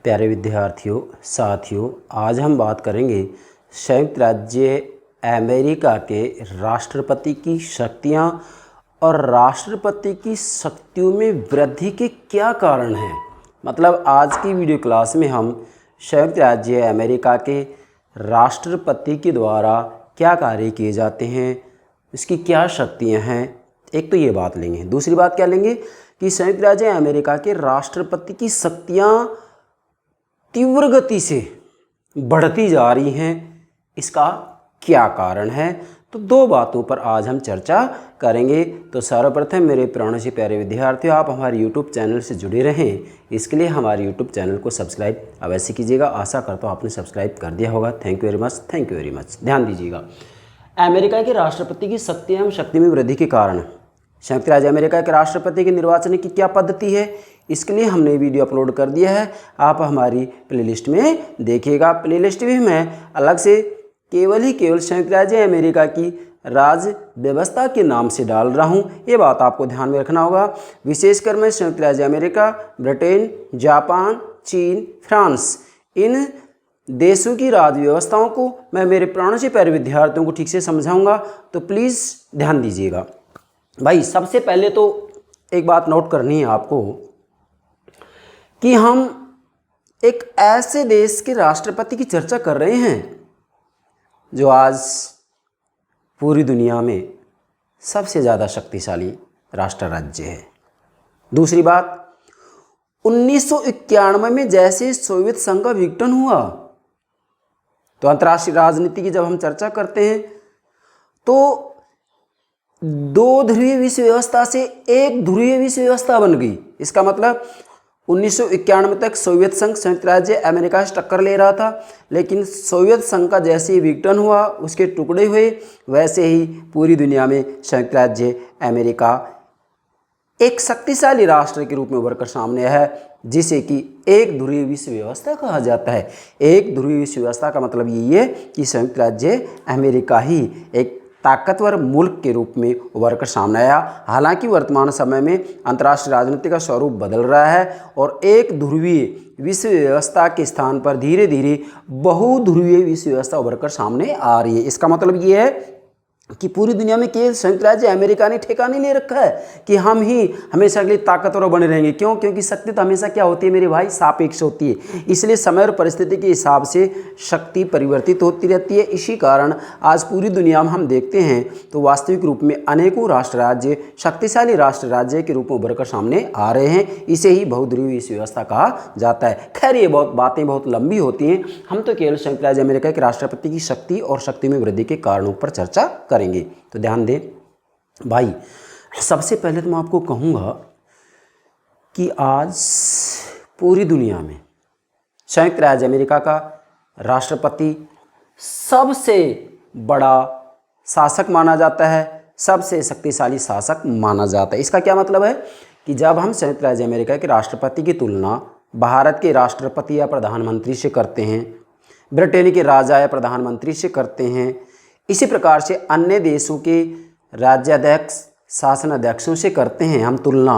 प्यारे विद्यार्थियों, साथियों, आज हम बात करेंगे संयुक्त राज्य अमेरिका के राष्ट्रपति की शक्तियां और राष्ट्रपति की शक्तियों में वृद्धि के क्या कारण हैं। मतलब आज की वीडियो क्लास में हम संयुक्त राज्य अमेरिका के राष्ट्रपति के द्वारा क्या कार्य किए जाते हैं, इसकी क्या शक्तियां हैं, एक तो ये बात लेंगे। दूसरी बात क्या लेंगे कि संयुक्त राज्य अमेरिका के राष्ट्रपति की शक्तियां तीव्र गति से बढ़ती जा रही हैं, इसका क्या कारण है। तो दो बातों पर आज हम चर्चा करेंगे। तो सर्वप्रथम मेरे प्राणों से प्यारे विद्यार्थियों, आप हमारे यूट्यूब चैनल से जुड़े रहें, इसके लिए हमारे यूट्यूब चैनल को सब्सक्राइब अवश्य कीजिएगा। आशा करता हूँ आपने सब्सक्राइब कर दिया होगा। Thank you very much, thank you very much. ध्यान दीजिएगा, अमेरिका के राष्ट्रपति की शक्ति एवं शक्ति में वृद्धि के कारण संयुक्त राज्य अमेरिका के राष्ट्रपति के निर्वाचन की क्या पद्धति है, इसके लिए हमने वीडियो अपलोड कर दिया है। आप हमारी प्लेलिस्ट में देखिएगा। प्लेलिस्ट भी मैं अलग से केवल संयुक्त राज्य अमेरिका की राज्य व्यवस्था के नाम से डाल रहा हूं, ये बात आपको ध्यान में रखना होगा। विशेषकर मैं संयुक्त राज्य अमेरिका, ब्रिटेन, जापान, चीन, फ्रांस, इन देशों की राज्य व्यवस्थाओं को मैं मेरे प्राणों से प्यारे विद्यार्थियों को ठीक से समझाऊंगा, तो प्लीज़ ध्यान दीजिएगा। भाई सबसे पहले तो एक बात नोट करनी है आपको कि हम एक ऐसे देश के राष्ट्रपति की चर्चा कर रहे हैं जो आज पूरी दुनिया में सबसे ज़्यादा शक्तिशाली राष्ट्र राज्य है। दूसरी बात, 1991 में जैसे सोवियत संघ का विघटन हुआ, तो अंतर्राष्ट्रीय राजनीति की जब हम चर्चा करते हैं तो दो ध्रुवीय विश्व व्यवस्था से एक ध्रुवीय विश्व व्यवस्था बन गई। इसका मतलब 1991 तक सोवियत संघ संयुक्त राज्य अमेरिका से टक्कर ले रहा था, लेकिन सोवियत संघ का जैसे ही विघटन हुआ, उसके टुकड़े हुए, वैसे ही पूरी दुनिया में संयुक्त राज्य अमेरिका एक शक्तिशाली राष्ट्र के रूप में उभर कर सामने है, जिसे कि एक ध्रुवीय विश्व व्यवस्था कहा जाता है। एक ध्रुवीय विश्व व्यवस्था का मतलब यही है कि संयुक्त राज्य अमेरिका ही एक ताकतवर मुल्क के रूप में उभर कर सामने आया। हालांकि वर्तमान समय में अंतर्राष्ट्रीय राजनीति का स्वरूप बदल रहा है और एक ध्रुवीय विश्व व्यवस्था के स्थान पर धीरे धीरे बहुध्रुवीय विश्व व्यवस्था उभर कर सामने आ रही है। इसका मतलब ये है कि पूरी दुनिया में केवल संयुक्त राज्य अमेरिका ने ठेका नहीं ले रखा है कि हम ही हमेशा के लिए ताकतवर बने रहेंगे। क्यों? क्योंकि शक्ति तो हमेशा क्या होती है मेरे भाई, सापेक्ष होती है। इसलिए समय और परिस्थिति के हिसाब से शक्ति परिवर्तित होती रहती है। इसी कारण आज पूरी दुनिया में हम देखते हैं तो वास्तविक रूप में अनेकों राष्ट्र राज्य शक्तिशाली राष्ट्र राज्य के रूप में उभर कर सामने आ रहे हैं। इसे ही बहुध्रुवीय विश्व व्यवस्था कहा जाता है। खैर, ये बातें बहुत लंबी होती हैं, हम तो केवल संयुक्त राज्य अमेरिका के राष्ट्रपति की शक्ति और शक्ति में वृद्धि के कारणों पर चर्चा करेंगे। तो ध्यान दें भाई, सबसे पहले तो मैं आपको कहूंगा कि आज पूरी दुनिया में संयुक्त राज्य अमेरिका का राष्ट्रपति सबसे बड़ा शासक माना जाता है, सबसे शक्तिशाली शासक माना जाता है। इसका क्या मतलब है कि जब हम संयुक्त राज्य अमेरिका के राष्ट्रपति की तुलना भारत के राष्ट्रपति या प्रधानमंत्री से करते हैं, ब्रिटेन के राजा या प्रधानमंत्री से करते हैं, इसी प्रकार से अन्य देशों के राज्याध्यक्ष शासनाध्यक्षों से करते हैं हम तुलना,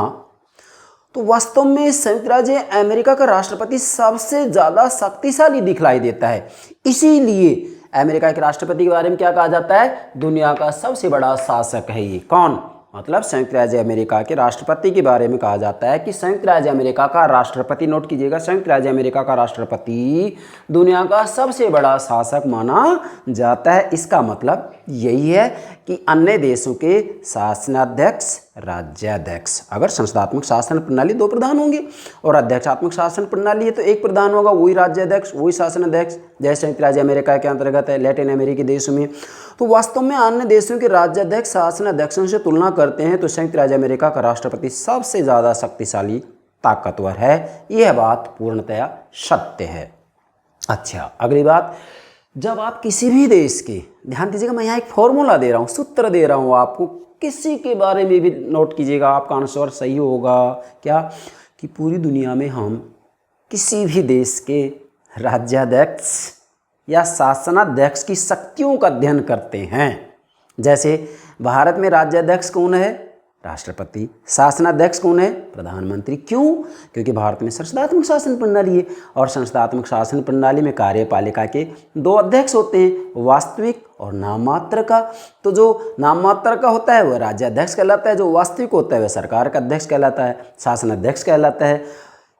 तो वास्तव में संयुक्त राज्य अमेरिका का राष्ट्रपति सबसे ज़्यादा शक्तिशाली दिखलाई देता है। इसीलिए अमेरिका के राष्ट्रपति के बारे में क्या कहा जाता है, दुनिया का सबसे बड़ा शासक है ये। कौन? मतलब संयुक्त राज्य अमेरिका के राष्ट्रपति के बारे में कहा जाता है कि संयुक्त राज्य अमेरिका का राष्ट्रपति, नोट कीजिएगा, संयुक्त राज्य अमेरिका का राष्ट्रपति दुनिया का सबसे बड़ा शासक माना जाता है। इसका मतलब यही है कि अन्य देशों के शासनाध्यक्ष राज्याध्यक्ष, अगर संसदात्मक शासन प्रणाली दो प्रधान होंगे और अध्यक्षात्मक शासन प्रणाली है तो एक प्रधान होगा, वही राज्याध्यक्ष वही शासनाध्यक्ष, जैसे संयुक्त राज्य अमेरिका के अंतर्गत है लैटिन अमेरिकी देशों में। तो वास्तव में अन्य देशों के राज्याध्यक्ष शासनाध्यक्षों से तुलना करते हैं तो संयुक्त राज्य अमेरिका का राष्ट्रपति सबसे ज़्यादा शक्तिशाली ताकतवर है। यह बात पूर्णतया सत्य है। अच्छा, अगली बात, जब आप किसी भी देश के, ध्यान दीजिएगा, मैं यहाँ एक फॉर्मूला दे रहा हूँ, सूत्र दे रहा हूँ आपको, किसी के बारे में भी नोट कीजिएगा, आपका आंसर सही होगा। क्या? कि पूरी दुनिया में हम किसी भी देश के राज्याध्यक्ष या शासनाध्यक्ष की शक्तियों का अध्ययन करते हैं। जैसे भारत में राज्याध्यक्ष कौन है? राष्ट्रपति। शासनाध्यक्ष कौन है? प्रधानमंत्री। क्यों? क्योंकि भारत में संसदात्मक शासन प्रणाली है और संसदात्मक शासन प्रणाली में कार्यपालिका के 2 अध्यक्ष होते हैं, वास्तविक और नाममात्र का। तो जो नाममात्र का होता है वह राज्याध्यक्ष कहलाता है, जो वास्तविक होता है वह सरकार का अध्यक्ष कहलाता है, शासनाध्यक्ष कहलाता है।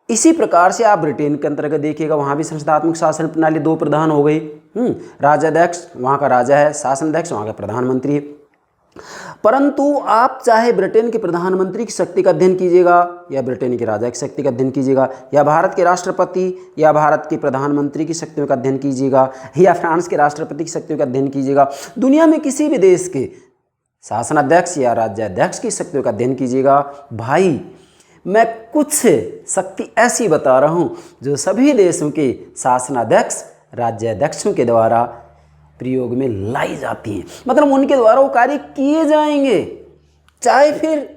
इसी प्रकार से आप ब्रिटेन के अंतर्गत देखिएगा, वहाँ भी संसदात्मक शासन प्रणाली 2 प्रधान हो गई। राज्याध्यक्ष वहाँ का राजा है, शासनाध्यक्ष वहाँ का प्रधानमंत्री है। परंतु आप चाहे ब्रिटेन के प्रधानमंत्री की शक्ति का अध्ययन कीजिएगा या ब्रिटेन के राजा की शक्ति का अध्ययन कीजिएगा या भारत के राष्ट्रपति या भारत के प्रधानमंत्री की शक्तियों का अध्ययन कीजिएगा या फ्रांस के राष्ट्रपति की शक्तियों का अध्ययन कीजिएगा, दुनिया में किसी भी देश के शासनाध्यक्ष या राज्याध्यक्ष की शक्तियों का अध्ययन कीजिएगा, भाई मैं कुछ शक्ति ऐसी बता रहा हूँ जो सभी देशों के शासनाध्यक्ष राज्याध्यक्षों के द्वारा प्रयोग में लाई जाती हैं, मतलब उनके द्वारा वो कार्य किए जाएंगे, चाहे फिर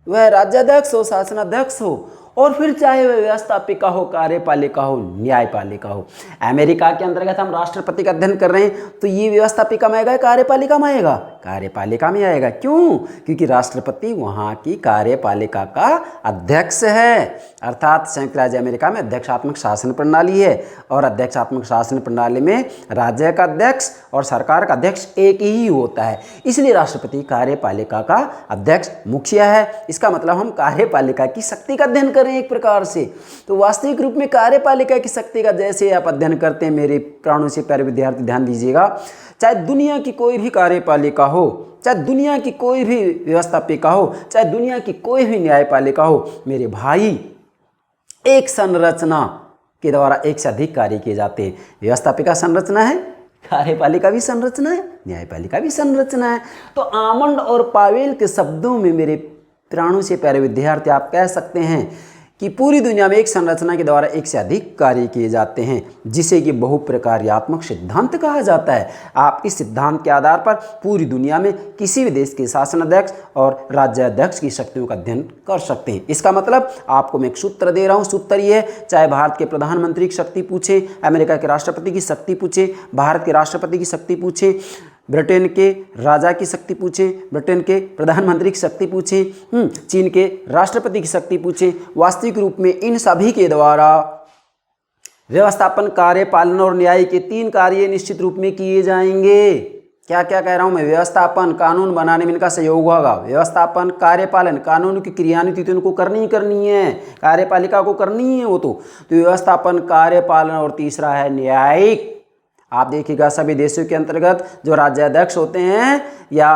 वह राज्याध्यक्ष हो, शासनाध्यक्ष हो, और फिर चाहे वह व्यवस्थापिका हो, कार्यपालिका हो, न्यायपालिका हो। अमेरिका के अंतर्गत हम राष्ट्रपति का अध्ययन कर रहे हैं तो ये व्यवस्थापिका में आएगा, कार्यपालिका में आएगा? कार्यपालिका में आएगा। क्यों? क्योंकि राष्ट्रपति वहाँ की कार्यपालिका का अध्यक्ष है, अर्थात संयुक्त राज्य अमेरिका में अध्यक्षात्मक शासन प्रणाली है और अध्यक्षात्मक शासन प्रणाली में राज्य का अध्यक्ष और सरकार का अध्यक्ष एक ही होता है, इसलिए राष्ट्रपति कार्यपालिका का अध्यक्ष मुखिया है। इसका मतलब हम कार्यपालिका की शक्ति का अध्ययन कर रहे हैं एक प्रकार से। तो वास्तविक रूप में कार्यपालिका की शक्ति का जैसे आप अध्ययन करते हैं, मेरे प्राणों से प्यारे विद्यार्थी ध्यान दीजिएगा, चाहे दुनिया की कोई भी कार्यपालिका हो, चाहे दुनिया की कोई भी व्यवस्थापिका हो, चाहे दुनिया की कोई भी न्यायपालिका हो, मेरे भाई एक संरचना के द्वारा एक से अधिक कार्य किए जाते हैं। व्यवस्थापिका संरचना है, कार्यपालिका भी संरचना है, न्यायपालिका भी संरचना है। तो आमंड और पावेल के शब्दों में मेरे प्राणों से प्यारे विद्यार्थी आप कह सकते हैं कि पूरी दुनिया में एक संरचना के द्वारा एक से अधिक कार्य किए जाते हैं, जिसे कि बहुप्रकार्यात्मक सिद्धांत कहा जाता है। आप इस सिद्धांत के आधार पर पूरी दुनिया में किसी भी देश के शासनाध्यक्ष और राज्याध्यक्ष की शक्तियों का अध्ययन कर सकते हैं। इसका मतलब आपको मैं एक सूत्र दे रहा हूँ, सूत्र ये है, चाहे भारत के प्रधानमंत्री की शक्ति पूछे, अमेरिका के राष्ट्रपति की शक्ति पूछे, भारत के राष्ट्रपति की शक्ति पूछे, ब्रिटेन के राजा की शक्ति पूछे, ब्रिटेन के प्रधानमंत्री की शक्ति पूछे, चीन के राष्ट्रपति की शक्ति पूछे, वास्तविक रूप में इन सभी के द्वारा व्यवस्थापन, कार्य, पालन और न्याय के 3 कार्य निश्चित रूप में किए जाएंगे। क्या क्या कह रहा हूँ मैं? व्यवस्थापन, कानून बनाने में इनका सहयोग होगा। व्यवस्थापन, कार्यपालन, कानून की क्रियान्विति तो इनको करनी ही करनी है, कार्यपालिका को करनी है वो तो व्यवस्थापन, कार्यपालन, और तीसरा है न्यायिक। आप देखिएगा सभी देशों के अंतर्गत जो राज्याध्यक्ष होते हैं या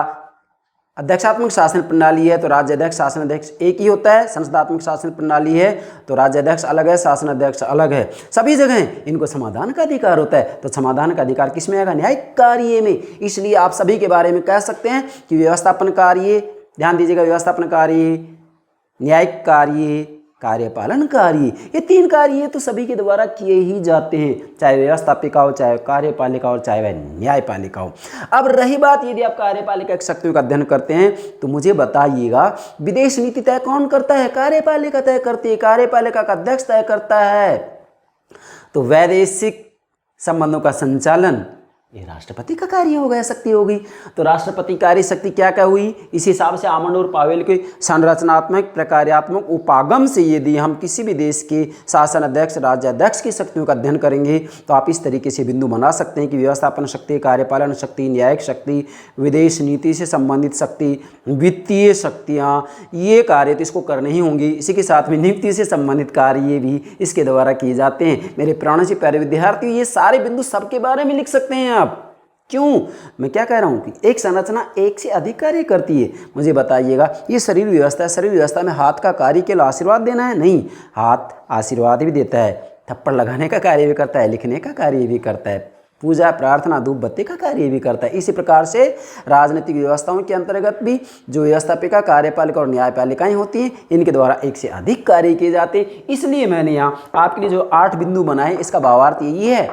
अध्यक्षात्मक शासन प्रणाली है तो राज्याध्यक्ष शासनाध्यक्ष एक ही होता है, संसदात्मक शासन प्रणाली है तो राज्याध्यक्ष अलग है, शासनाध्यक्ष अलग है। सभी जगह इनको समाधान का अधिकार होता है, तो समाधान का अधिकार किस में आएगा? न्यायिक कार्य में। इसलिए आप सभी के बारे में कह सकते हैं कि व्यवस्थापन कार्य, ध्यान दीजिएगा, व्यवस्थापन कार्य, न्यायिक कार्य, कार्यपालन कार्य, ये 3 कार्य तो सभी के द्वारा किए ही जाते हैं, चाहे व्यवस्थापिका हो, चाहे कार्यपालिका हो, चाहे वह न्यायपालिका हो। अब रही बात, यदि आप कार्यपालिका की शक्तियों का अध्ययन करते हैं तो मुझे बताइएगा विदेश नीति तय कौन करता है? कार्यपालिका तय करती है, कार्यपालिका का अध्यक्ष तय करता है। तो वैदेशिक संबंधों का संचालन ये राष्ट्रपति का कार्य हो गया, शक्ति हो गई। तो राष्ट्रपति कार्य शक्ति क्या क्या हुई? इस हिसाब से आमंड और पावेल के संरचनात्मक प्रकार्यात्मक उपागम से यदि हम किसी भी देश के शासन अध्यक्ष, राज्याध्यक्ष की शक्तियों का अध्ययन करेंगे तो आप इस तरीके से बिंदु बना सकते हैं कि व्यवस्थापन शक्ति, कार्यपालन शक्ति, न्यायिक शक्ति, विदेश नीति से संबंधित शक्ति, वित्तीय शक्तियाँ, ये कार्य तो इसको करने ही होंगी। इसी के साथ में नियुक्ति से संबंधित कार्य भी इसके द्वारा किए जाते हैं। मेरे प्राणों से प्यारे विद्यार्थी, ये सारे बिंदु सबके बारे में लिख सकते हैं। क्यों? मैं क्या कह रहा हूं कि एक संरचना एक से अधिक कार्य करती है। मुझे बताइएगा, ये शरीर व्यवस्था है, शरीर व्यवस्था में हाथ का कार्य केवल आशीर्वाद देना है? नहीं, हाथ आशीर्वाद भी देता है, थप्पड़ लगाने का कार्य भी करता है, लिखने का कार्य भी करता है, पूजा, प्रार्थना, धूप बत्ती का कार्य भी करता है। इसी प्रकार से राजनीतिक व्यवस्थाओं के अंतर्गत भी जो व्यवस्थापिका, कार्यपालिका और न्यायपालिकाएं होती हैं, इनके द्वारा एक से अधिक कार्य किए जाते हैं। इसलिए मैंने यहाँ आपके लिए जो 8 बिंदु बनाए, इसका भावार्थ यही है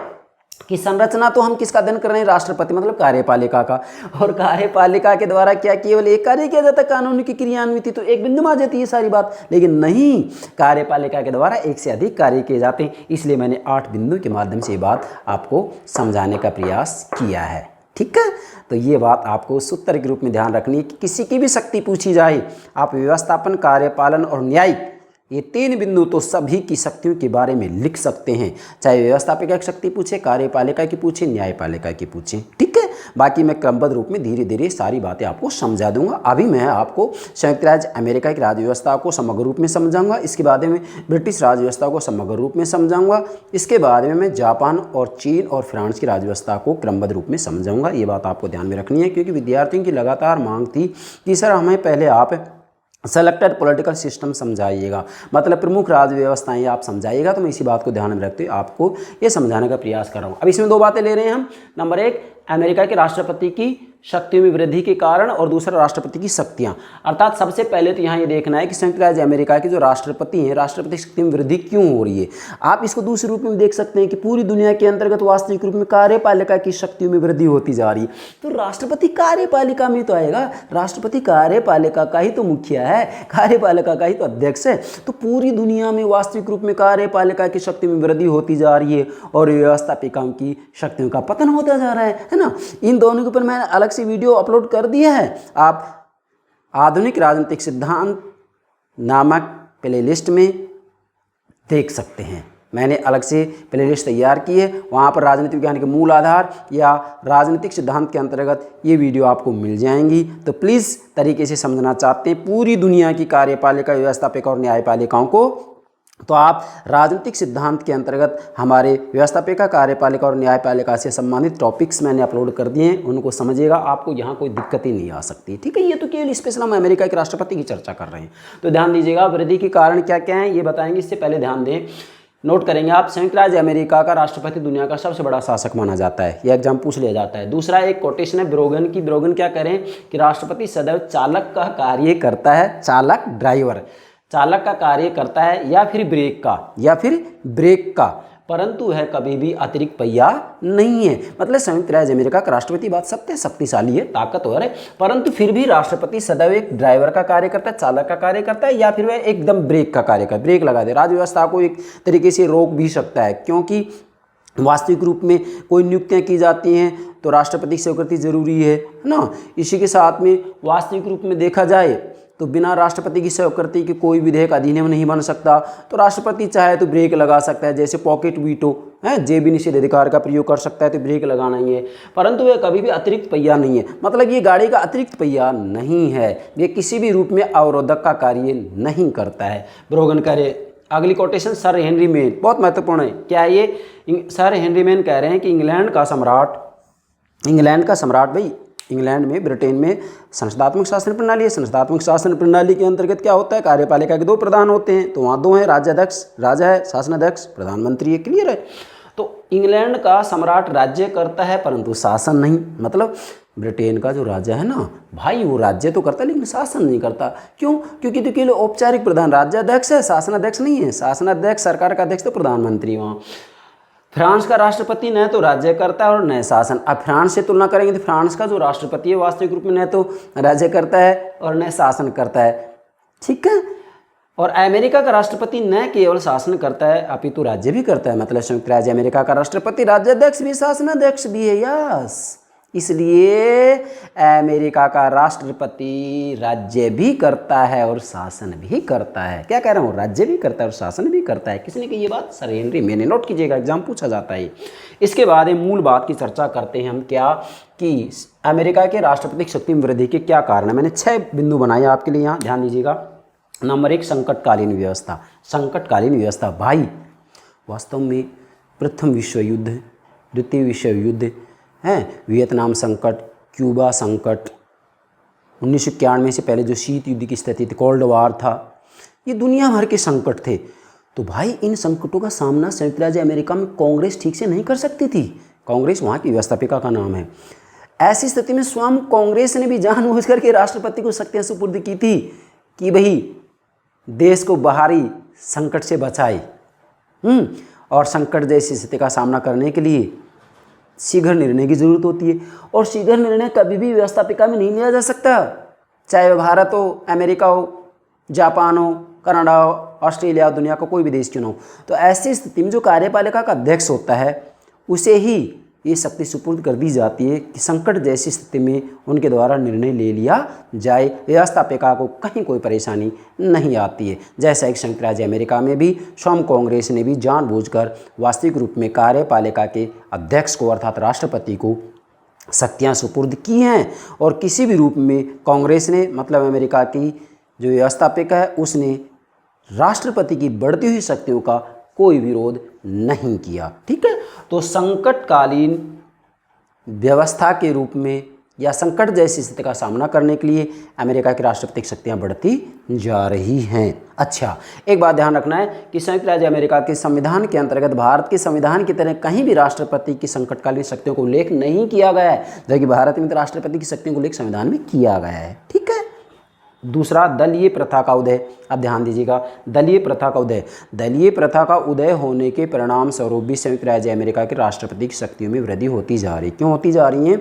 कि संरचना तो हम किसका अध्ययन कर रहे हैं? राष्ट्रपति मतलब कार्यपालिका का, और कार्यपालिका के द्वारा क्या केवल एक कार्य किया जाता है, कानून की क्रियान्विति, तो एक बिंदु में आ जाती है सारी बात। लेकिन नहीं, कार्यपालिका के द्वारा एक से अधिक कार्य किए जाते हैं। इसलिए मैंने 8 बिंदु के माध्यम से ये बात आपको समझाने का प्रयास किया है। ठीक है, तो ये बात आपको उस उत्तर के रूप में ध्यान रखनी है कि किसी की भी शक्ति पूछी जाए, आप व्यवस्थापन, कार्यपालन और न्यायिक, ये 3 बिंदु तो सभी की शक्तियों के बारे में लिख सकते हैं, चाहे व्यवस्थापिका की शक्ति पूछे, कार्यपालिका की पूछे, न्यायपालिका की पूछे। ठीक है, बाकी मैं क्रमबद्ध रूप में धीरे धीरे सारी बातें आपको समझा दूंगा। अभी मैं आपको संयुक्त राज्य अमेरिका की राज्य व्यवस्था को समग्र रूप में समझाऊंगा, इसके बाद में ब्रिटिश राज्य व्यवस्था को समग्र रूप में समझाऊंगा, इसके बाद में मैं जापान और चीन और फ्रांस की राज्य व्यवस्था को क्रमबद्ध रूप में समझाऊंगा। ये बात आपको ध्यान में रखनी है, क्योंकि विद्यार्थियों की लगातार मांग थी कि सर हमें पहले आप सेलेक्टेड पॉलिटिकल सिस्टम समझाइएगा, मतलब प्रमुख राज्य व्यवस्थाएं आप समझाइएगा। तो मैं इसी बात को ध्यान में रखते हुए आपको ये समझाने का प्रयास कर रहा हूँ। अब इसमें 2 बातें ले रहे हैं हम। नंबर 1, अमेरिका के राष्ट्रपति की शक्तियों में वृद्धि के कारण, और दूसरा राष्ट्रपति की शक्तियां। अर्थात सबसे पहले तो यहाँ ये देखना है कि संयुक्त राज्य अमेरिका के जो राष्ट्रपति हैं, राष्ट्रपति की शक्ति में वृद्धि क्यों हो रही है। आप इसको दूसरे रूप में देख सकते हैं कि पूरी दुनिया के अंतर्गत वास्तविक रूप में कार्यपालिका की शक्तियों में वृद्धि होती जा रही है। तो राष्ट्रपति कार्यपालिका में तो आएगा, राष्ट्रपति कार्यपालिका का ही तो मुखिया है, कार्यपालिका का ही तो अध्यक्ष है। तो पूरी दुनिया में वास्तविक रूप में कार्यपालिका की शक्ति में वृद्धि होती जा रही है और व्यवस्थापिकाओं की शक्तियों का पतन होता जा रहा है ना। इन दोनों के ऊपर मैंने अलग से वीडियो अपलोड कर दिया है, आप आधुनिक राजनीतिक सिद्धांत नामक प्लेलिस्ट में देख सकते हैं। मैंने अलग से प्लेलिस्ट तैयार की है, वहाँ पर राजनीतिक विज्ञान के मूल आधार या राजनीतिक सिद्धांत के अंतर्गत ये वीडियो आपको मिल जाएंगी। तो प्लीज़ तरीके से समझना चाहते हैं पूरी दुनिया की कार्यपालिका, व्यवस्थापिका और न्यायपालिकाओं को, तो आप राजनीतिक सिद्धांत के अंतर्गत हमारे व्यवस्थापिका, कार्यपालिका और न्यायपालिका से संबंधित टॉपिक्स मैंने अपलोड कर दिए हैं, उनको समझिएगा, आपको यहाँ कोई दिक्कत ही नहीं आ सकती। ठीक है, ये तो केवल स्पेशल हम अमेरिका के राष्ट्रपति की चर्चा कर रहे हैं, तो ध्यान दीजिएगा। वृद्धि के कारण क्या क्या हैं ये बताएंगे, इससे पहले ध्यान दें, नोट करेंगे आप, संयुक्त राज्य अमेरिका का राष्ट्रपति दुनिया का सबसे बड़ा शासक माना जाता है, यह एग्जाम पूछ लिया जाता है। दूसरा एक कोटेशन है ब्रोगन की, ब्रोगन क्या कह रहे हैं कि राष्ट्रपति सदैव चालक का कार्य करता है, चालक ड्राइवर, चालक का कार्य करता है या फिर ब्रेक का, परंतु वह कभी भी अतिरिक्त पहिया नहीं है। मतलब संयुक्त राज्य अमेरिका का राष्ट्रपति बात सत्य, शक्तिशाली है, ताकतवर है, परंतु फिर भी राष्ट्रपति सदैव एक ड्राइवर का कार्य करता है, चालक का कार्य करता है, या फिर वह एकदम ब्रेक का कार्य करता है, ब्रेक लगा दे, राज्य व्यवस्था को एक तरीके से रोक भी सकता है। क्योंकि वास्तविक रूप में कोई नियुक्तियां की जाती हैं तो राष्ट्रपति की स्वीकृति जरूरी है ना। इसी के साथ में वास्तविक रूप में देखा जाए तो बिना राष्ट्रपति की स्वीकृति के कोई विधेयक अधिनियम नहीं बन सकता। तो राष्ट्रपति चाहे तो ब्रेक लगा सकता है, जैसे पॉकेट वीटो है, जेबी निषेध अधिकार का प्रयोग कर सकता है, तो ब्रेक लगाना ही है, परंतु वह कभी भी अतिरिक्त पहिया नहीं है। मतलब ये गाड़ी का अतिरिक्त पहिया नहीं है, ये किसी भी रूप में अवरोधक का कार्य नहीं करता है। ब्रोगन करे। अगली कोटेशन सर हेनरी मेन, बहुत महत्वपूर्ण है। क्या है ये? सर हेनरी मेन कह रहे हैं कि इंग्लैंड का सम्राट भाई, इंग्लैंड में, ब्रिटेन में संसदात्मक शासन प्रणाली है। संसदात्मक शासन प्रणाली के अंतर्गत क्या होता है, कार्यपालिका के 2 प्रधान होते हैं, तो वहाँ 2 हैं, राज्याध्यक्ष राजा है, शासनाध्यक्ष प्रधानमंत्री है। क्लियर है? तो इंग्लैंड का सम्राट राज्य करता है परंतु शासन नहीं। मतलब ब्रिटेन का जो राजा है ना भाई, वो राज्य तो करता है लेकिन शासन नहीं करता। क्यों? क्योंकि तो केवल औपचारिक प्रधान राज्याध्यक्ष है, शासनाध्यक्ष नहीं है। शासनाध्यक्ष, सरकार का अध्यक्ष तो प्रधानमंत्री। वहाँ फ्रांस का राष्ट्रपति न तो राज्य करता है और न शासन। अब फ्रांस से तुलना करेंगे तो फ्रांस का जो राष्ट्रपति है वास्तविक रूप में न तो राज्य करता है और न शासन करता है। ठीक है, और अमेरिका का राष्ट्रपति न केवल शासन करता है अपितु राज्य भी करता है। मतलब संयुक्त राज्य अमेरिका का राष्ट्रपति राज्याध्यक्ष भी, शासनाध्यक्ष भी है। यस, इसलिए अमेरिका का राष्ट्रपति राज्य भी करता है और शासन भी करता है। क्या कह रहा हूँ? राज्य भी करता है और शासन भी करता है। किसने की ये बात? Sir Henry main. नोट कीजिएगा, एग्जाम पूछा जाता है। इसके बाद मूल बात की चर्चा करते हैं हम, क्या कि अमेरिका के राष्ट्रपति की शक्ति में वृद्धि के क्या कारण है। मैंने 6 बिंदु बनाए आपके लिए, यहाँ ध्यान दीजिएगा। नंबर 1, संकटकालीन व्यवस्था। संकटकालीन व्यवस्था भाई, वास्तव में प्रथम विश्व युद्ध, द्वितीय विश्व युद्ध हैं, वियतनाम संकट, क्यूबा संकट, 1991 से पहले जो शीत युद्ध की स्थिति थी, कोल्ड वार था, ये दुनिया भर के संकट थे। तो भाई इन संकटों का सामना संयुक्त राज्य अमेरिका में कांग्रेस ठीक से नहीं कर सकती थी। कांग्रेस वहाँ की व्यवस्थापिका का नाम है। ऐसी स्थिति में स्वयं कांग्रेस ने भी जानबूझ करके राष्ट्रपति को शक्तियाँ सुपुर्द की थी कि भाई देश को बाहरी संकट से बचाए। और संकट जैसी स्थिति का सामना करने के लिए शीघ्र निर्णय की जरूरत होती है, और शीघ्र निर्णय कभी भी व्यवस्थापिका में नहीं लिया जा सकता, चाहे भारत हो, अमेरिका हो, जापान हो, कनाडा हो, ऑस्ट्रेलिया, दुनिया का कोई भी देश क्यों ना हो। तो ऐसी स्थिति में जो कार्यपालिका का अध्यक्ष होता है उसे ही ये शक्ति सुपुर्द कर दी जाती है कि संकट जैसी स्थिति में उनके द्वारा निर्णय ले लिया जाए, व्यवस्थापिका को कहीं कोई परेशानी नहीं आती है। जैसा एक संयुक्त राज्य अमेरिका में भी स्वयं कांग्रेस ने भी जानबूझकर वास्तविक रूप में कार्यपालिका के अध्यक्ष को अर्थात राष्ट्रपति को शक्तियाँ सुपुर्द की हैं, और किसी भी रूप में कांग्रेस ने मतलब अमेरिका की जो व्यवस्थापिका है उसने राष्ट्रपति की बढ़ती हुई शक्तियों का कोई विरोध नहीं किया। ठीक है, तो संकटकालीन व्यवस्था के रूप में या संकट जैसी स्थिति का सामना करने के लिए अमेरिका की राष्ट्रपति की शक्तियाँ बढ़ती जा रही हैं। अच्छा, एक बात ध्यान रखना है कि संयुक्त राज्य अमेरिका के संविधान के अंतर्गत भारत के संविधान की तरह कहीं भी राष्ट्रपति की संकटकालीन शक्तियों को उल्लेख नहीं किया गया है, जबकि भारत में तो राष्ट्रपति की शक्तियों को उल्लेख संविधान में किया गया है। ठीक है। दूसरा, दलीय प्रथा का उदय। अब ध्यान दीजिएगा, दलीय प्रथा का उदय। दलीय प्रथा का उदय होने के परिणाम स्वरूप भी संयुक्त राज्य अमेरिका के राष्ट्रपति की शक्तियों में वृद्धि होती जा रही। क्यों होती जा रही है?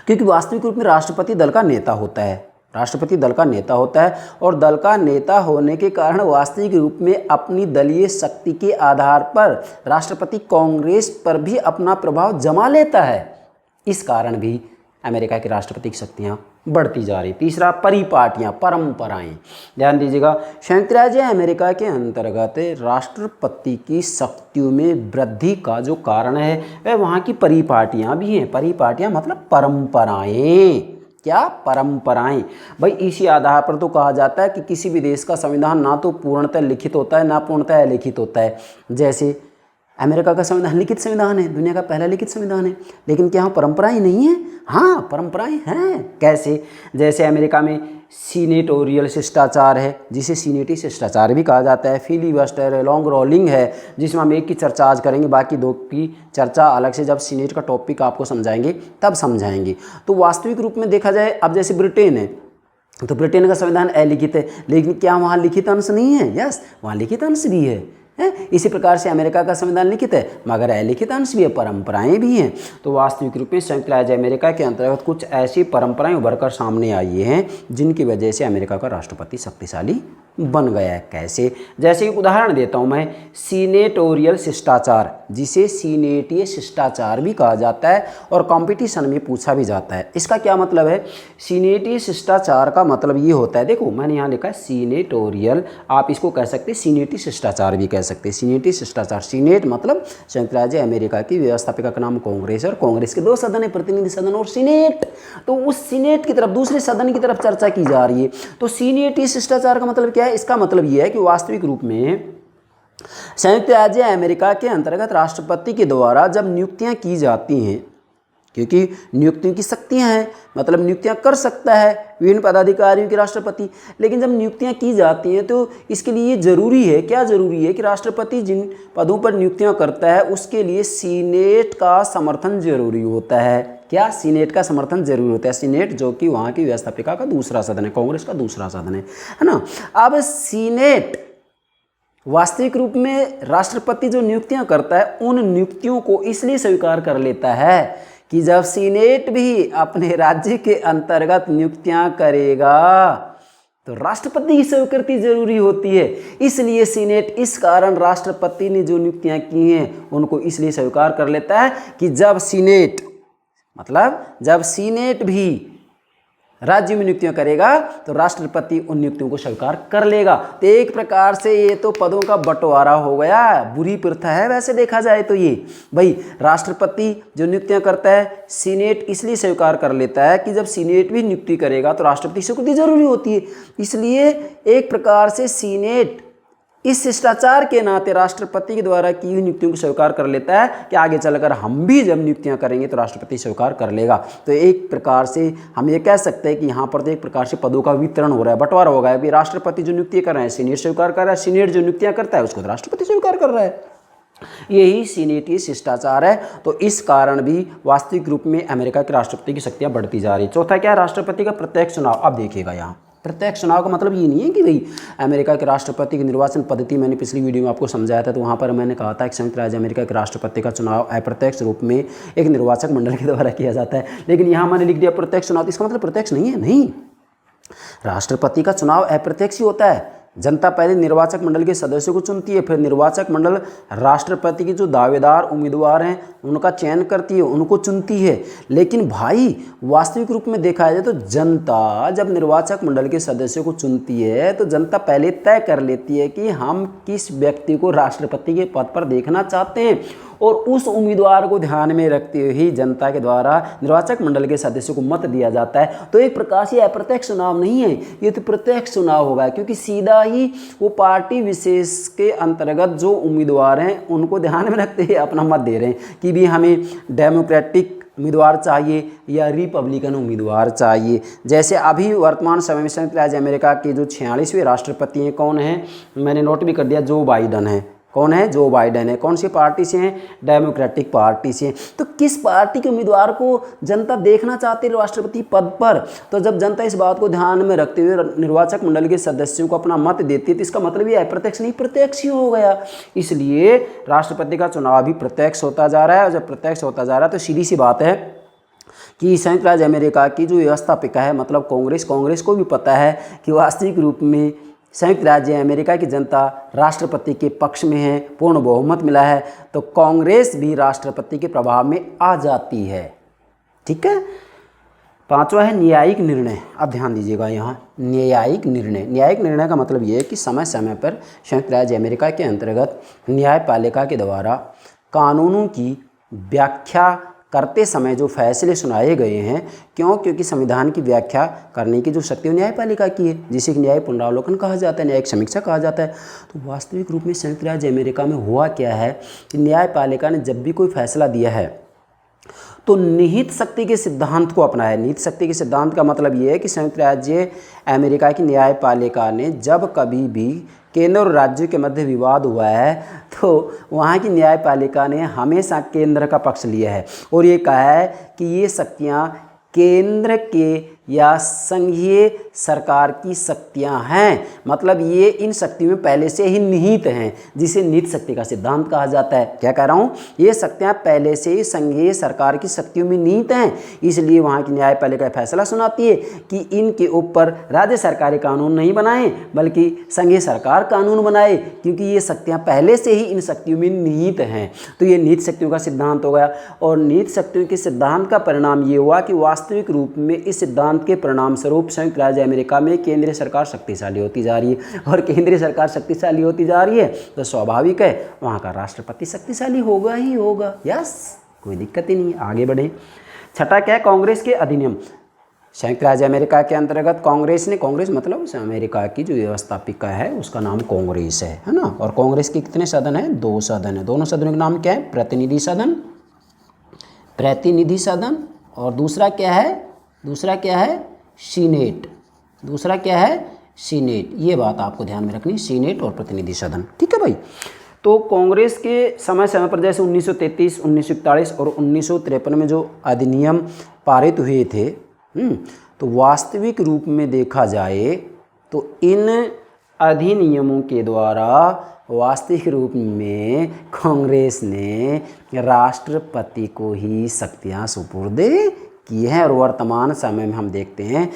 क्योंकि वास्तविक रूप में राष्ट्रपति दल का नेता होता है, राष्ट्रपति दल का नेता होता है, और दल का नेता होने के कारण वास्तविक रूप में अपनी दलीय शक्ति के आधार पर राष्ट्रपति कांग्रेस पर भी अपना प्रभाव जमा लेता है। इस कारण भी अमेरिका की राष्ट्रपति की शक्तियाँ बढ़ती जा रही। तीसरा, परिपाटियाँ, परंपराएं। ध्यान दीजिएगा, संयुक्त राज्य अमेरिका के अंतर्गत राष्ट्रपति की शक्तियों में वृद्धि का जो कारण है वह वहाँ की परिपाटियाँ भी हैं। परिपाटियाँ मतलब परंपराएं। क्या? परंपराएं। भाई इसी आधार पर तो कहा जाता है कि किसी भी देश का संविधान ना तो पूर्णतः लिखित होता है ना पूर्णतः अलिखित होता है। जैसे अमेरिका का संविधान लिखित संविधान है, दुनिया का पहला लिखित संविधान है, लेकिन क्या परंपराएं नहीं है? हाँ, परंपराएं हैं। कैसे? जैसे अमेरिका में सीनेटोरियल शिष्टाचार है, जिसे सीनेटी शिष्टाचार भी कहा जाता है। फिलीबस्टर है, लॉन्ग रोलिंग है, जिसमें हम एक की चर्चा आज करेंगे, बाकी दो की चर्चा अलग से जब सीनेट का टॉपिक आपको समझाएंगे तब समझाएंगे। तो वास्तविक रूप में देखा जाए, अब जैसे ब्रिटेन है तो ब्रिटेन का संविधान अलिखित है, लेकिन क्या वहाँ लिखित अंश नहीं है? यस, वहाँ लिखित अंश भी है। इसी प्रकार से अमेरिका का संविधान लिखित है मगर अलिखित अंश भी है, परंपराएं भी हैं। तो वास्तविक रूप में संयुक्त राज्य अमेरिका के अंतर्गत कुछ ऐसी परंपराएं उभरकर सामने आई हैं जिनकी वजह से अमेरिका का राष्ट्रपति शक्तिशाली बन गया है। कैसे? जैसे एक उदाहरण देता हूं मैं, सीनेटोरियल शिष्टाचार, जिसे सीनेटीय शिष्टाचार भी कहा जाता है और कंपटीशन में पूछा भी जाता है। इसका क्या मतलब है? सीनेटीय शिष्टाचार का मतलब ये होता है, देखो मैंने यहाँ लिखा है सीनेटोरियल, आप इसको कह सकते हैं सीनेटी शिष्टाचार भी कह सकते हैं। सीनेटी शिष्टाचार, सीनेट मतलब संयुक्त राज्य अमेरिका की व्यवस्थापिका का नाम कांग्रेस है, और कांग्रेस के दो सदन है, प्रतिनिधि सदन और सीनेट। तो उस सीनेट की तरफ, दूसरे सदन की तरफ चर्चा की जा रही है। तो सीनेटी शिष्टाचार का मतलब क्या है? इसका मतलब यह है कि वास्तविक रूप में संयुक्त राज्य अमेरिका के अंतर्गत राष्ट्रपति के द्वारा जब नियुक्तियां की जाती हैं, क्योंकि नियुक्तियों की शक्तियां हैं, मतलब नियुक्तियां कर सकता है विभिन्न पदाधिकारियों की राष्ट्रपति, लेकिन जब नियुक्तियां की जाती हैं तो इसके लिए ज़रूरी है, क्या ज़रूरी है कि राष्ट्रपति जिन पदों पर नियुक्तियां करता है उसके लिए सीनेट का समर्थन जरूरी होता है। क्या? सीनेट का समर्थन जरूरी होता है। सीनेट जो कि वहाँ की व्यवस्थापिका का दूसरा सदन है, कांग्रेस का दूसरा सदन है ना। अब सीनेट वास्तविक रूप में राष्ट्रपति जो नियुक्तियां करता है उन नियुक्तियों को इसलिए स्वीकार कर लेता है कि जब सीनेट भी अपने राज्य के अंतर्गत नियुक्तियां करेगा तो राष्ट्रपति की स्वीकृति जरूरी होती है। इसलिए सीनेट इस कारण राष्ट्रपति ने जो नियुक्तियां की हैं उनको इसलिए स्वीकार कर लेता है कि जब सीनेट, मतलब जब सीनेट भी राज्य में नियुक्तियां करेगा तो राष्ट्रपति उन नियुक्तियों को स्वीकार कर लेगा। तो एक प्रकार से ये तो पदों का बंटवारा हो गया, बुरी प्रथा है वैसे देखा जाए तो। ये भाई राष्ट्रपति जो नियुक्तियां करता है सीनेट इसलिए स्वीकार कर लेता है कि जब सीनेट भी नियुक्ति करेगा तो राष्ट्रपति की स्वीकृति जरूरी होती है। इसलिए एक प्रकार से सीनेट इस शिष्टाचार के नाते राष्ट्रपति के द्वारा की हुई नियुक्तियों को स्वीकार कर लेता है कि आगे चलकर हम भी जब नियुक्तियां करेंगे तो राष्ट्रपति स्वीकार कर लेगा। तो एक प्रकार से हम ये कह सकते हैं कि यहाँ पर तो एक प्रकार से पदों का वितरण हो रहा है, बंटवारा हो गया है। राष्ट्रपति जो नियुक्तियां कर रहे हैं सीनेट स्वीकार कर रहा है, सीनेट जो नियुक्तियां करता है उसको तो राष्ट्रपति स्वीकार कर रहा है। यही सीनेटी शिष्टाचार है। तो इस कारण भी वास्तविक रूप में अमेरिका के राष्ट्रपति की शक्तियाँ बढ़ती जा रही। चौथा क्या है? राष्ट्रपति का प्रत्यक्ष चुनाव। अब देखिएगा, यहाँ प्रत्यक्ष चुनाव का मतलब ये नहीं है कि भाई अमेरिका के राष्ट्रपति की निर्वाचन पद्धति, मैंने पिछली वीडियो में आपको समझाया था, तो वहाँ पर मैंने कहा था कि संयुक्त राज्य अमेरिका के राष्ट्रपति का चुनाव अप्रत्यक्ष रूप में एक निर्वाचक मंडल के द्वारा किया जाता है, लेकिन यहाँ मैंने लिख दिया प्रत्यक्ष चुनाव। इसका मतलब प्रत्यक्ष नहीं है, नहीं, राष्ट्रपति का चुनाव अप्रत्यक्ष ही होता है। जनता पहले निर्वाचक मंडल के सदस्यों को चुनती है, फिर निर्वाचक मंडल राष्ट्रपति के जो दावेदार उम्मीदवार हैं उनका चयन करती है, उनको चुनती है। लेकिन भाई वास्तविक रूप में देखा जाए तो जनता जब निर्वाचक मंडल के सदस्यों को चुनती है तो जनता पहले तय कर लेती है कि हम किस व्यक्ति को राष्ट्रपति के पद पर देखना चाहते हैं, और उस उम्मीदवार को ध्यान में रखते हुए ही जनता के द्वारा निर्वाचक मंडल के सदस्यों को मत दिया जाता है। तो एक प्रकार से अप्रत्यक्ष चुनाव नहीं है, ये तो प्रत्यक्ष चुनाव होगा, क्योंकि सीधा ही वो पार्टी विशेष के अंतर्गत जो उम्मीदवार हैं उनको ध्यान में रखते हुए अपना मत दे रहे हैं कि भी हमें डेमोक्रेटिक उम्मीदवार चाहिए या रिपब्लिकन उम्मीदवार चाहिए। जैसे अभी वर्तमान समय में संयुक्त राज्य अमेरिका के जो 46वें राष्ट्रपति हैं कौन हैं, मैंने नोट भी कर दिया, जो बाइडन है। कौन है? जो बाइडन है। कौन सी पार्टी से हैं? डेमोक्रेटिक पार्टी से हैं। तो किस पार्टी के उम्मीदवार को जनता देखना चाहती है राष्ट्रपति पद पर? तो जब जनता इस बात को ध्यान में रखते हुए निर्वाचक मंडल के सदस्यों को अपना मत देती है तो इसका मतलब ये अप्रत्यक्ष नहीं प्रत्यक्ष ही हो गया। इसलिए राष्ट्रपति का चुनाव भी प्रत्यक्ष होता जा रहा है, और जब प्रत्यक्ष होता जा रहा है तो सीधी सी बात है कि संयुक्त राज्य अमेरिका की जो व्यवस्थापिका है मतलब कांग्रेस को भी पता है कि वास्तविक रूप में संयुक्त राज्य अमेरिका की जनता राष्ट्रपति के पक्ष में है, पूर्ण बहुमत मिला है, तो कांग्रेस भी राष्ट्रपति के प्रभाव में आ जाती है। ठीक है। पांचवा है न्यायिक निर्णय। अब ध्यान दीजिएगा यहाँ न्यायिक निर्णय। न्यायिक निर्णय का मतलब ये है कि समय समय पर संयुक्त राज्य अमेरिका के अंतर्गत न्यायपालिका के द्वारा कानूनों की व्याख्या करते समय जो फैसले सुनाए गए हैं, क्योंकि संविधान की व्याख्या करने की जो शक्ति न्यायपालिका की है, जिसे न्याय पुनरावलोकन कहा जाता है, न्यायिक समीक्षा कहा जाता है। तो वास्तविक रूप में संयुक्त राज्य अमेरिका में हुआ क्या है कि न्यायपालिका ने जब भी कोई फैसला दिया है तो निहित शक्ति के सिद्धांत को अपनाया। निहित शक्ति के सिद्धांत का मतलब ये है कि संयुक्त राज्य अमेरिका की न्यायपालिका ने जब कभी भी केंद्र और राज्य के मध्य विवाद हुआ है तो वहाँ की न्यायपालिका ने हमेशा केंद्र का पक्ष लिया है और ये कहा है कि ये शक्तियाँ केंद्र के या संघीय सरकार की शक्तियां हैं, मतलब ये इन शक्तियों में पहले से ही निहित हैं, जिसे निहित शक्ति का सिद्धांत कहा जाता है। क्या कह रहा हूँ? ये शक्तियां पहले से ही संघीय सरकार की शक्तियों में निहित हैं, इसलिए वहाँ की न्यायपालिका फैसला सुनाती है कि इनके ऊपर राज्य सरकारी कानून नहीं बनाएं बल्कि संघीय सरकार कानून बनाए, क्योंकि ये शक्तियाँ पहले से ही इन शक्तियों में निहित हैं। तो ये निहित शक्तियों का सिद्धांत हो गया, और निहित शक्तियों के सिद्धांत का परिणाम ये हुआ कि वास्तविक रूप में इस सिद्धांत के परिणाम स्वरूप संयुक्त राज्य अमेरिका में केंद्रीय सरकार शक्तिशाली होती जा रही है, और केंद्रीय सरकार शक्तिशाली होती जा रही है तो स्वाभाविक है वहाँ का राष्ट्रपति शक्तिशाली होगा ही होगा। यस, कोई दिक्कत ही नहीं। आगे बढ़े। छठा क्या है? कांग्रेस के अधिनियम। संयुक्त राज्य अमेरिका के अंतर्गत कांग्रेस मतलब अमेरिका की जो व्यवस्थापिका है उसका नाम कांग्रेस है ना। और कांग्रेस के कितने सदन है? 2 सदन है। दोनों सदनों के नाम क्या है? प्रतिनिधि सदन, और दूसरा क्या है? सीनेट। दूसरा क्या है? सीनेट। ये बात आपको ध्यान में रखनी, सीनेट और प्रतिनिधि सदन। ठीक है भाई। तो कांग्रेस के समय समय पर जैसे 1933, 1941 और 1953 में जो अधिनियम पारित हुए थे, तो वास्तविक रूप में देखा जाए तो इन अधिनियमों के द्वारा वास्तविक रूप में कांग्रेस ने राष्ट्रपति को ही शक्तियाँ सुपुर्द की हैं। और वर्तमान समय में हम देखते हैं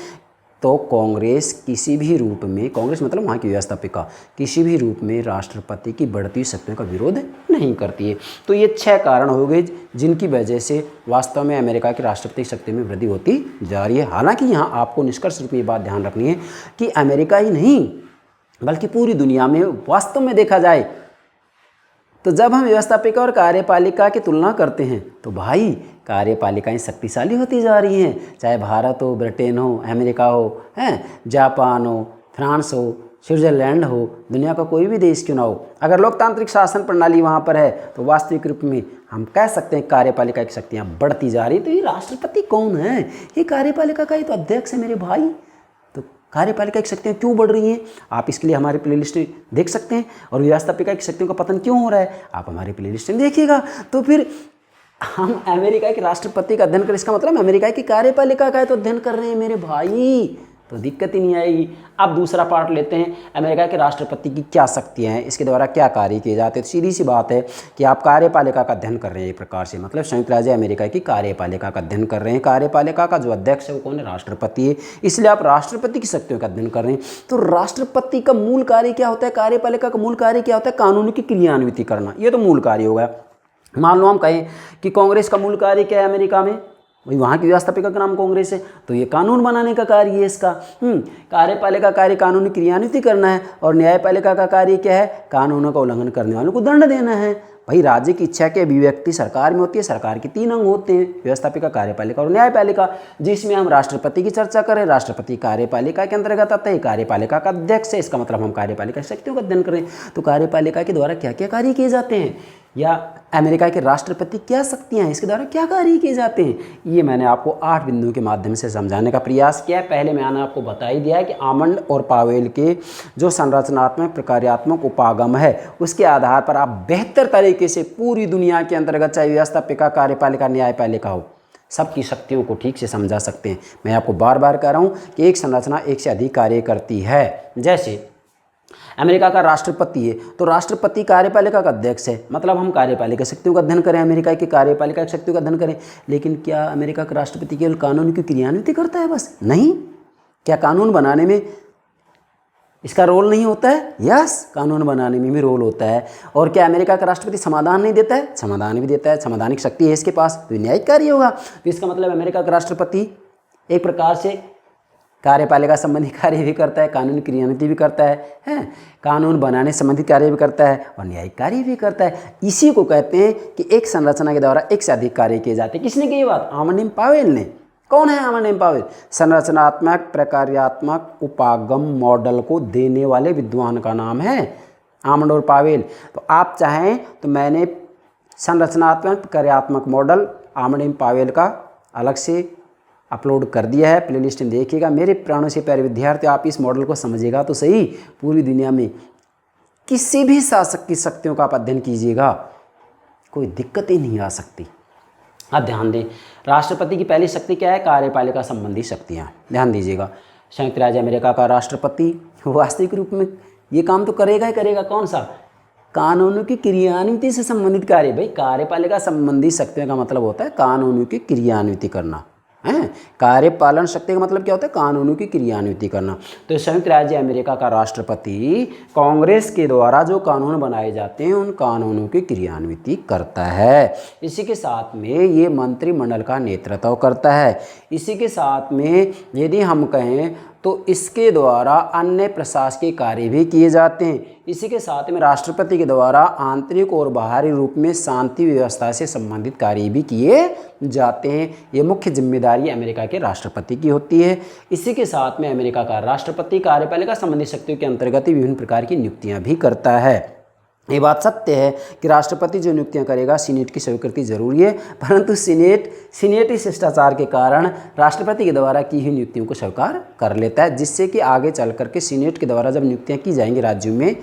तो कांग्रेस किसी भी रूप में, कांग्रेस मतलब वहाँ की व्यवस्थापिका, किसी भी रूप में राष्ट्रपति की बढ़ती शक्तियों का विरोध नहीं करती है। तो ये 6 कारण हो गए जिनकी वजह से वास्तव में अमेरिका की राष्ट्रपति शक्ति में वृद्धि होती जा रही है। हालांकि यहाँ आपको निष्कर्ष रूप में ये बात ध्यान रखनी है कि अमेरिका ही नहीं बल्कि पूरी दुनिया में वास्तव में देखा जाए तो जब हम व्यवस्थापिका और कार्यपालिका की तुलना करते हैं तो भाई कार्यपालिकाएं शक्तिशाली होती जा रही हैं, चाहे भारत हो, ब्रिटेन हो, अमेरिका हो, जापान हो, फ्रांस हो, स्विट्जरलैंड हो, दुनिया का कोई भी देश क्यों ना हो। अगर लोकतांत्रिक शासन प्रणाली वहाँ पर है तो वास्तविक रूप में हम कह सकते हैं कार्यपालिका की शक्तियाँ बढ़ती जा रही। तो ये राष्ट्रपति कौन है? ये कार्यपालिका का ही तो अध्यक्ष है मेरे भाई। तो कार्यपालिका की शक्तियाँ क्यों बढ़ रही हैं आप इसके लिए हमारे प्लेलिस्ट देख सकते हैं, और व्यवस्थापिका की शक्तियों का पतन क्यों हो रहा है आप हमारे प्लेलिस्ट में देखिएगा। तो फिर हम अमेरिका के राष्ट्रपति का अध्ययन करें, इसका मतलब अमेरिका की कार्यपालिका का तो अध्ययन कर रहे हैं मेरे भाई। तो दिक्कत ही नहीं आएगी। अब दूसरा पार्ट लेते हैं, अमेरिका के राष्ट्रपति की क्या शक्तियाँ हैं, इसके द्वारा क्या कार्य किए जाते हैं। तो सीधी सी बात है कि आप कार्यपालिका का अध्ययन कर रहे हैं एक प्रकार से, मतलब संयुक्त राज्य अमेरिका की कार्यपालिका का अध्ययन कर रहे हैं। कार्यपालिका का जो अध्यक्ष है वो कौन है, राष्ट्रपति है, इसलिए आप राष्ट्रपति की शक्तियों का अध्ययन कर रहे हैं। तो राष्ट्रपति का मूल कार्य क्या होता है, कार्यपालिका का मूल कार्य क्या होता है, कानून की क्रियान्वित करना, ये तो मूल कार्य होगा। मान लो हम कहें कि कांग्रेस का मूल कार्य क्या है अमेरिका में, वही वहाँ की व्यवस्थापिका का नाम कांग्रेस है, तो ये कानून बनाने का कार्य है इसका। कार्यपालिका कार्य कानूनी क्रियान्वित करना है, और न्यायपालिका का कार्य क्या है, कानूनों का उल्लंघन करने वालों को दंड देना है। भाई राज्य की इच्छा की अभिव्यक्ति सरकार में होती है, सरकार के 3 अंग होते हैं, व्यवस्थापिका, कार्यपालिका और न्यायपालिका, जिसमें हम राष्ट्रपति की चर्चा करें। राष्ट्रपति कार्यपालिका के अंतर्गत आता है, कार्यपालिका का अध्यक्ष है, इसका मतलब हम कार्यपालिका शक्तियों का अध्ययन करें। तो कार्यपालिका के द्वारा क्या क्या कार्य किए जाते हैं, या अमेरिका के राष्ट्रपति क्या शक्तियाँ हैं, इसके द्वारा क्या कार्य किए जाते हैं, ये मैंने आपको 8 बिंदुओं के माध्यम से समझाने का प्रयास किया है। पहले मैंने आपको बता ही दिया है कि आमंड और पावेल के जो संरचनात्मक प्रकार्यात्मक उपागम है, उसके आधार पर आप बेहतर तरीके से पूरी दुनिया के अंतर्गत, चाहे व्यवस्थापिका, कार्यपालिका, न्यायपालिका हो, सबकी शक्तियों को ठीक से समझा सकते हैं। मैं आपको बार बार कह रहा हूँ कि एक संरचना एक से अधिक कार्य करती है। जैसे अमेरिका का राष्ट्रपति है, तो राष्ट्रपति कार्यपालिका का अध्यक्ष है, मतलब हम कार्यपालिका शक्तियों का अध्ययन करें, अमेरिका की कार्यपालिका की शक्तियों का अध्ययन करें। लेकिन क्या अमेरिका का राष्ट्रपति केवल कानून की क्रियान्वित करता है बस? नहीं। क्या कानून बनाने में इसका रोल नहीं होता है? यस, कानून बनाने में भी रोल होता है। और क्या अमेरिका का राष्ट्रपति समाधान नहीं देता है? समाधान भी देता है, संवैधानिक शक्ति है इसके पास, तो न्यायिक कार्य होगा। तो इसका मतलब अमेरिका का राष्ट्रपति एक प्रकार से कार्यपालिका संबंधी कार्य भी करता है, कानूनी क्रियान्वित भी करता है, कानून बनाने संबंधी कार्य भी करता है, और न्यायिक कार्य भी करता है। इसी को कहते हैं कि एक संरचना के द्वारा एक से अधिक कार्य किए जाते हैं। किसने की ये बात? आमंड एम पावेल ने। कौन है आमंड एम पावेल? संरचनात्मक प्रकार्यात्मक उपागम मॉडल को देने वाले विद्वान का नाम है आमंड और पावेल। तो आप चाहें तो मैंने संरचनात्मक प्रकार्यात्मक मॉडल आमंड एम पावेल का अलग से अपलोड कर दिया है, प्लेलिस्ट में देखिएगा। मेरे प्राणों से प्यारे विद्यार्थी, आप इस मॉडल को समझिएगा तो सही, पूरी दुनिया में किसी भी शासक की शक्तियों का आप अध्ययन कीजिएगा, कोई दिक्कत ही नहीं आ सकती। अब ध्यान दें, राष्ट्रपति की पहली शक्ति क्या है? कार्यपालिका संबंधी शक्तियाँ। ध्यान दीजिएगा, संयुक्त राज्य अमेरिका का राष्ट्रपति वास्तविक रूप में ये काम तो करेगा ही करेगा। कौन सा? कानूनों की क्रियान्विति से संबंधित कार्य। भाई कार्यपालिका संबंधी शक्तियों का मतलब होता है कानूनों की क्रियान्विति करना है। कार्यपालन शक्ति का मतलब क्या होता है? कानूनों की क्रियान्विति करना। तो संयुक्त राज्य अमेरिका का राष्ट्रपति कांग्रेस के द्वारा जो कानून बनाए जाते हैं उन कानूनों की क्रियान्विति करता है। इसी के साथ में ये मंत्रिमंडल का नेतृत्व करता है। इसी के साथ में यदि हम कहें तो इसके द्वारा अन्य प्रशासकीय कार्य भी किए जाते हैं। इसी के साथ में राष्ट्रपति के द्वारा आंतरिक और बाहरी रूप में शांति व्यवस्था से संबंधित कार्य भी किए जाते हैं। ये मुख्य जिम्मेदारी अमेरिका के राष्ट्रपति की होती है। इसी के साथ में अमेरिका का राष्ट्रपति कार्यपालिका संबंधी शक्तियों के अंतर्गत विभिन्न प्रकार की नियुक्तियां भी करता है। ये बात सत्य है कि राष्ट्रपति जो नियुक्तियां करेगा सीनेट की स्वीकृति जरूरी है, परंतु सीनेट इस शिष्टाचार के कारण राष्ट्रपति के द्वारा की हुई नियुक्तियों को स्वीकार कर लेता है, जिससे कि आगे चल करके सीनेट के द्वारा जब नियुक्तियां की जाएंगी राज्यों में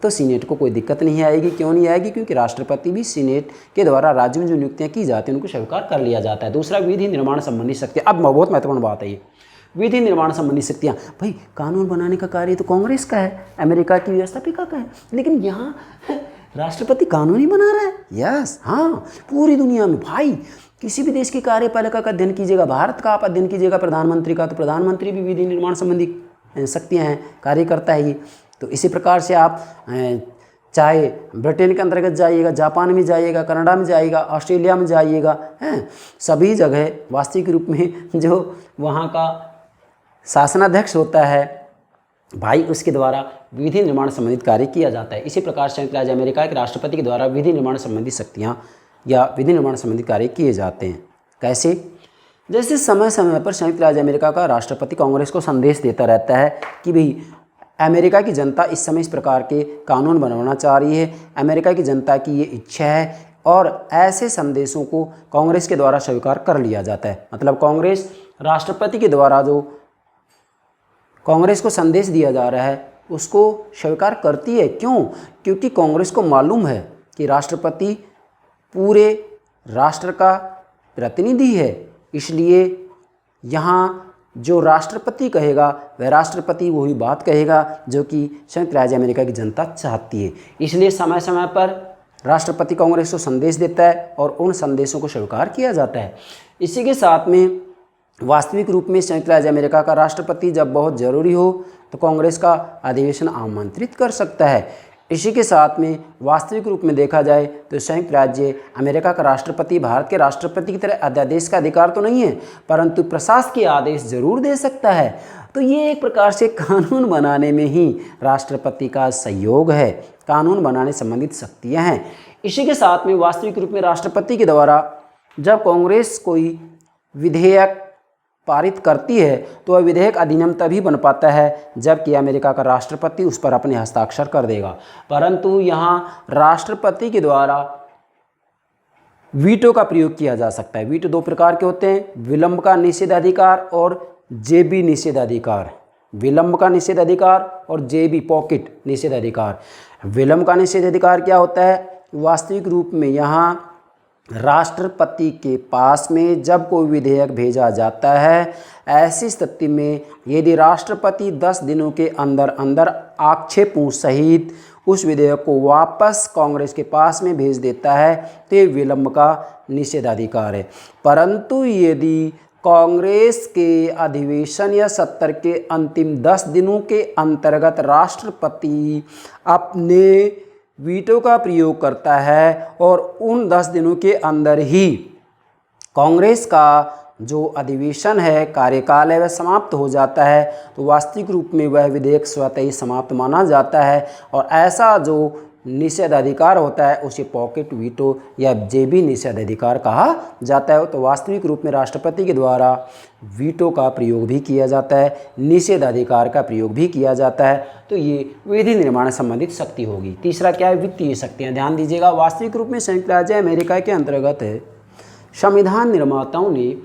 तो सीनेट को कोई दिक्कत नहीं आएगी। क्यों नहीं आएगी? क्योंकि राष्ट्रपति भी सीनेट के द्वारा राज्यों में जो नियुक्तियां की जाती हैं उनको स्वीकार कर लिया जाता है। दूसरा, विधि निर्माण संबंधी शक्ति। अब बहुत महत्वपूर्ण बात है ये, विधि निर्माण संबंधी शक्तियाँ। भाई कानून बनाने का कार्य तो कांग्रेस का है, अमेरिका की व्यवस्थापिका का है, लेकिन यहाँ राष्ट्रपति कानून ही बना रहा है। यस, हाँ, पूरी दुनिया में भाई किसी भी देश की कार्यपालिका का अध्ययन कीजिएगा, भारत का आप अध्ययन कीजिएगा प्रधानमंत्री का, तो प्रधानमंत्री भी विधि निर्माण संबंधी शक्तियाँ हैं, कार्य करता है ये। तो इसी प्रकार से आप चाहे ब्रिटेन के अंतर्गत जाइएगा, जापान में जाइएगा, कनाडा में जाइएगा, ऑस्ट्रेलिया में जाइएगा, हैं, सभी जगह वास्तविक रूप में जो वहाँ का शासनाध्यक्ष होता है भाई, उसके द्वारा विधि निर्माण संबंधित कार्य किया जाता है। इसी प्रकार संयुक्त राज्य अमेरिका के राष्ट्रपति के द्वारा विधि निर्माण संबंधी शक्तियाँ या विधि निर्माण संबंधी कार्य किए जाते हैं। कैसे? जैसे समय समय पर संयुक्त राज्य अमेरिका का राष्ट्रपति कांग्रेस को संदेश देता रहता है कि भाई अमेरिका की जनता इस समय इस प्रकार के कानून बनवाना चाह रही है, अमेरिका की जनता की ये इच्छा है, और ऐसे संदेशों को कांग्रेस के द्वारा स्वीकार कर लिया जाता है। मतलब कांग्रेस राष्ट्रपति के द्वारा जो कांग्रेस को संदेश दिया जा रहा है उसको स्वीकार करती है। क्यों? क्योंकि कांग्रेस को मालूम है कि राष्ट्रपति पूरे राष्ट्र का प्रतिनिधि है, इसलिए यहाँ जो राष्ट्रपति कहेगा वह राष्ट्रपति वही बात कहेगा जो कि संयुक्त राज्य अमेरिका की जनता चाहती है। इसलिए समय समय पर राष्ट्रपति कांग्रेस को संदेश देता है और उन संदेशों को स्वीकार किया जाता है। इसी के साथ में वास्तविक रूप में संयुक्त राज्य अमेरिका का राष्ट्रपति जब बहुत ज़रूरी हो तो कांग्रेस का अधिवेशन आमंत्रित कर सकता है। इसी के साथ में वास्तविक रूप में देखा जाए तो संयुक्त राज्य अमेरिका का राष्ट्रपति भारत के राष्ट्रपति की तरह अध्यादेश का अधिकार तो नहीं है, परंतु प्रशासकीय आदेश जरूर दे सकता है। तो ये एक प्रकार से कानून बनाने में ही राष्ट्रपति का सहयोग है, कानून बनाने संबंधित शक्तियाँ हैं। इसी के साथ में वास्तविक रूप में राष्ट्रपति के द्वारा जब कांग्रेस कोई विधेयक पारित करती है तो वह विधेयक अधिनियम तभी बन पाता है जबकि अमेरिका का राष्ट्रपति उस पर अपने हस्ताक्षर कर देगा। परंतु यहाँ राष्ट्रपति के द्वारा वीटो का प्रयोग किया जा सकता है। वीटो दो प्रकार के होते हैं, विलंब का निषेधाधिकार और जेबी निषेधाधिकार। विलंब का निषेधाधिकार और जेबी पॉकेट निषेधाधिकार। विलंब का निषेधाधिकार क्या होता है? वास्तविक रूप में यहाँ राष्ट्रपति के पास में जब कोई विधेयक भेजा जाता है, ऐसी स्थिति में यदि राष्ट्रपति 10 दिनों के अंदर अंदर आक्षेपों सहित उस विधेयक को वापस कांग्रेस के पास में भेज देता है तो ये विलंब का निषेधाधिकार है। परंतु यदि कांग्रेस के अधिवेशन या सत्र के अंतिम 10 दिनों के अंतर्गत राष्ट्रपति अपने वीटो का प्रयोग करता है और उन 10 दिनों के अंदर ही कांग्रेस का जो अधिवेशन है, कार्यकाल है, वह समाप्त हो जाता है, तो वास्तविक रूप में वह विधेयक स्वतः ही समाप्त माना जाता है। और ऐसा जो निषेधाधिकार होता है उसे पॉकेट वीटो या जेबी निषेधाधिकार कहा जाता है। तो वास्तविक रूप में राष्ट्रपति के द्वारा वीटो का प्रयोग भी किया जाता है, निषेधाधिकार का प्रयोग भी किया जाता है। तो ये विधि निर्माण संबंधित शक्ति होगी। तीसरा क्या है? वित्तीय शक्तियाँ। ध्यान दीजिएगा, वास्तविक रूप में संयुक्त राज्य अमेरिका के अंतर्गत है संविधान निर्माताओं ने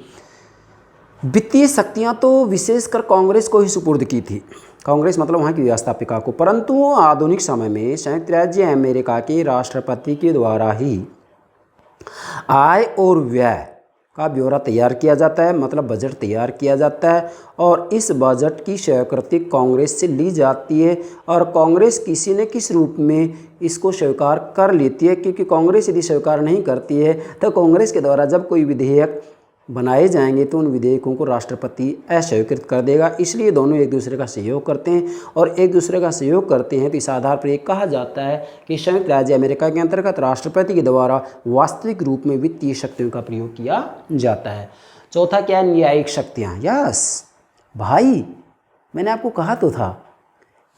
वित्तीय शक्तियाँ तो विशेषकर कांग्रेस को ही सुपुर्द की थी, कांग्रेस मतलब वहाँ की व्यवस्थापिका को। परंतु आधुनिक समय में संयुक्त राज्य अमेरिका के राष्ट्रपति के द्वारा ही आय और व्यय का ब्यौरा तैयार किया जाता है, मतलब बजट तैयार किया जाता है और इस बजट की स्वीकृति कांग्रेस से ली जाती है और कांग्रेस किसी न किसी रूप में इसको स्वीकार कर लेती है। क्योंकि कांग्रेस यदि स्वीकार नहीं करती है तो कांग्रेस के द्वारा जब कोई विधेयक बनाए जाएंगे तो उन विधेयकों को राष्ट्रपति अस्वीकृत कर देगा। इसलिए दोनों एक दूसरे का सहयोग करते हैं और एक दूसरे का सहयोग करते हैं तो इस आधार पर एक कहा जाता है कि संयुक्त राज्य अमेरिका के अंतर्गत राष्ट्रपति के द्वारा वास्तविक रूप में वित्तीय शक्तियों का प्रयोग किया जाता है। चौथा क्या है? न्यायिक शक्तियाँ। यस भाई, मैंने आपको कहा तो था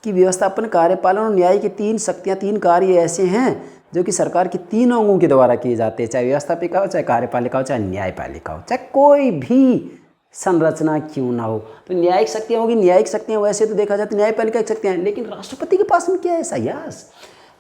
कि व्यवस्थापन, कार्यपालन और न्याय की 3 शक्तियाँ, 3 कार्य ऐसे हैं जो कि सरकार की 3 अंगों के द्वारा किए जाते हैं, चाहे व्यवस्थापिका हो, चाहे कार्यपालिका हो, चाहे न्यायपालिका हो, चाहे कोई भी संरचना क्यों ना हो। तो न्यायिक शक्तियाँ होगी। न्यायिक शक्तियाँ वैसे तो देखा जाए तो न्यायपालिका की शक्तियाँ हैं, लेकिन राष्ट्रपति के पास में क्या है ऐसा? यस,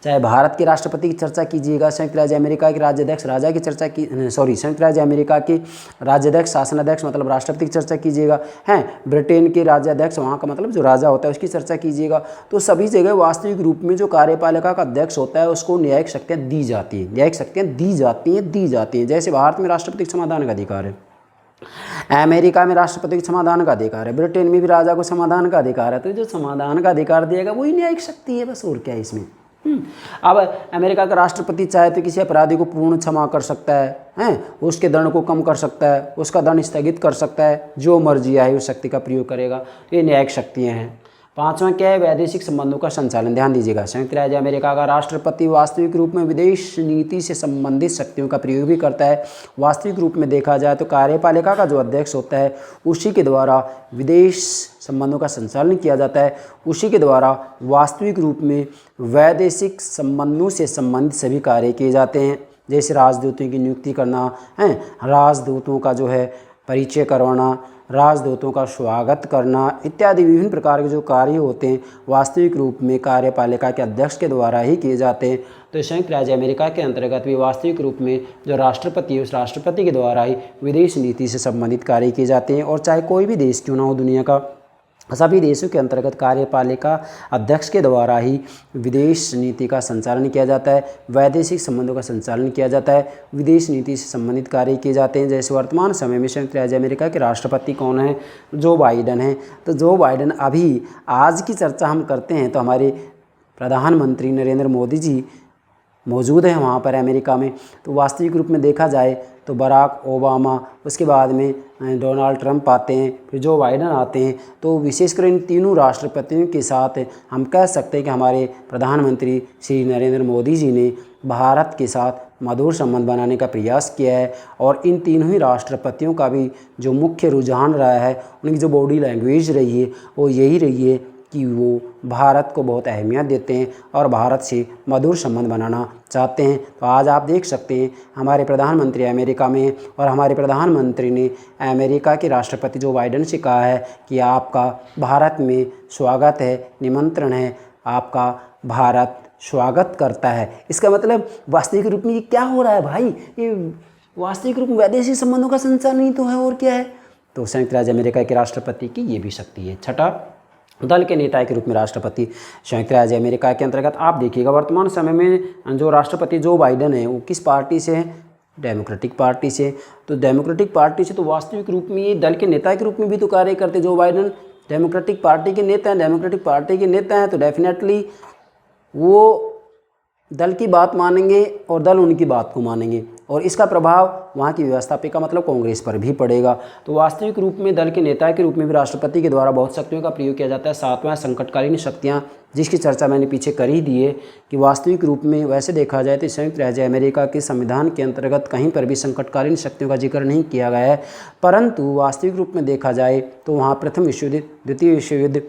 चाहे भारत के राष्ट्रपति की चर्चा कीजिएगा, संयुक्त राज्य अमेरिका के राज्याध्यक्ष राजा की चर्चा की संयुक्त राज्य अमेरिका के राज्याध्यक्ष शासनाध्यक्ष मतलब राष्ट्रपति की चर्चा कीजिएगा, हैं ब्रिटेन के राज्याध्यक्ष वहाँ का मतलब जो राजा होता है उसकी चर्चा कीजिएगा, तो सभी जगह वास्तविक रूप में जो कार्यपालिका का अध्यक्ष होता है उसको न्यायिक शक्तियाँ दी जाती हैं। न्यायिक शक्तियाँ दी जाती हैं। जैसे भारत में राष्ट्रपति के समाधान का अधिकार है, अमेरिका में राष्ट्रपति के समाधान का अधिकार है, ब्रिटेन में भी राजा को समाधान का अधिकार है। तो जो समाधान का अधिकार दिएगा वही न्यायिक शक्ति है, बस और क्या है इसमें। अब अमेरिका का राष्ट्रपति चाहे तो किसी अपराधी को पूर्ण क्षमा कर सकता है, उसके दंड को कम कर सकता है, उसका दंड स्थगित कर सकता है, जो मर्जी आए उस शक्ति का प्रयोग करेगा। ये न्यायिक शक्तियाँ हैं। 5वां क्या है? वैदेशिक संबंधों का संचालन। ध्यान दीजिएगा, संयुक्त राज्य अमेरिका का राष्ट्रपति वास्तविक रूप में विदेश नीति से संबंधित शक्तियों का प्रयोग भी करता है। वास्तविक रूप में देखा जाए तो कार्यपालिका का जो अध्यक्ष होता है उसी के द्वारा विदेश संबंधों का संचालन किया जाता है, उसी के द्वारा वास्तविक रूप में वैदेशिक संबंधों से संबंधित सभी कार्य किए जाते हैं। जैसे राजदूतों की नियुक्ति करना है, राजदूतों का जो है परिचय करवाना, राजदूतों का स्वागत करना इत्यादि विभिन्न प्रकार के जो कार्य होते हैं वास्तविक रूप में कार्यपालिका के अध्यक्ष के द्वारा ही किए जाते हैं। तो संयुक्त राज्य अमेरिका के अंतर्गत भी वास्तविक रूप में जो राष्ट्रपति है उस राष्ट्रपति के द्वारा ही विदेश नीति से संबंधित कार्य किए जाते हैं। और चाहे कोई भी देश क्यों ना हो दुनिया का, सभी देशों के अंतर्गत कार्यपालिका अध्यक्ष के द्वारा ही विदेश नीति का संचालन किया जाता है, वैदेशिक संबंधों का संचालन किया जाता है, विदेश नीति से संबंधित कार्य किए जाते हैं। जैसे वर्तमान समय में संयुक्त राज्य अमेरिका के राष्ट्रपति कौन है? जो बाइडन है। तो जो बाइडन अभी आज की चर्चा हम करते हैं तो हमारे प्रधानमंत्री नरेंद्र मोदी जी मौजूद है वहाँ पर अमेरिका में। तो वास्तविक रूप में देखा जाए तो बराक ओबामा, उसके बाद में डोनाल्ड ट्रंप आते हैं, फिर जो बाइडन आते हैं। तो विशेषकर इन तीनों राष्ट्रपतियों के साथ हम कह सकते हैं कि हमारे प्रधानमंत्री श्री नरेंद्र मोदी जी ने भारत के साथ मधुर संबंध बनाने का प्रयास किया है। और इन तीनों ही राष्ट्रपतियों का भी जो मुख्य रुझान रहा है, उनकी जो बॉडी लैंग्वेज रही है वो यही रही है कि वो भारत को बहुत अहमियत देते हैं और भारत से मधुर संबंध बनाना चाहते हैं। तो आज आप देख सकते हैं हमारे प्रधानमंत्री अमेरिका में, और हमारे प्रधानमंत्री ने अमेरिका के राष्ट्रपति जो बाइडन से कहा है कि आपका भारत में स्वागत है, निमंत्रण है, आपका भारत स्वागत करता है। इसका मतलब वास्तविक रूप में ये क्या हो रहा है भाई? ये वास्तविक रूप में वैदेशिक संबंधों का संचालन ही तो है, और क्या है? तो संयुक्त राज्य अमेरिका के राष्ट्रपति की ये भी शक्ति है। छठा, दल के नेता के रूप में राष्ट्रपति संयुक्त राज्य अमेरिका के अंतर्गत आप देखिएगा वर्तमान समय में जो राष्ट्रपति जो बाइडन है वो किस पार्टी से है? डेमोक्रेटिक पार्टी से। तो डेमोक्रेटिक पार्टी से तो वास्तविक रूप में ये दल के नेता के रूप में भी तो कार्य करते जो बाइडन डेमोक्रेटिक पार्टी के नेता हैं। डेमोक्रेटिक पार्टी के नेता हैं तो डेफिनेटली वो दल की बात मानेंगे और दल उनकी बात को मानेंगे, और इसका प्रभाव वहाँ की व्यवस्थापिका मतलब कांग्रेस पर भी पड़ेगा। तो वास्तविक रूप में दल के नेता के रूप में भी राष्ट्रपति के द्वारा बहुत शक्तियों का प्रयोग किया जाता है। सातवां, संकटकालीन शक्तियाँ, जिसकी चर्चा मैंने पीछे कर ही दी है कि वास्तविक रूप में वैसे देखा जाए तो संयुक्त राज्य अमेरिका के संविधान के अंतर्गत कहीं पर भी संकटकालीन शक्तियों का जिक्र नहीं किया गया है, परंतु वास्तविक रूप में देखा जाए तो वहाँ प्रथम विश्व युद्ध, द्वितीय विश्व युद्ध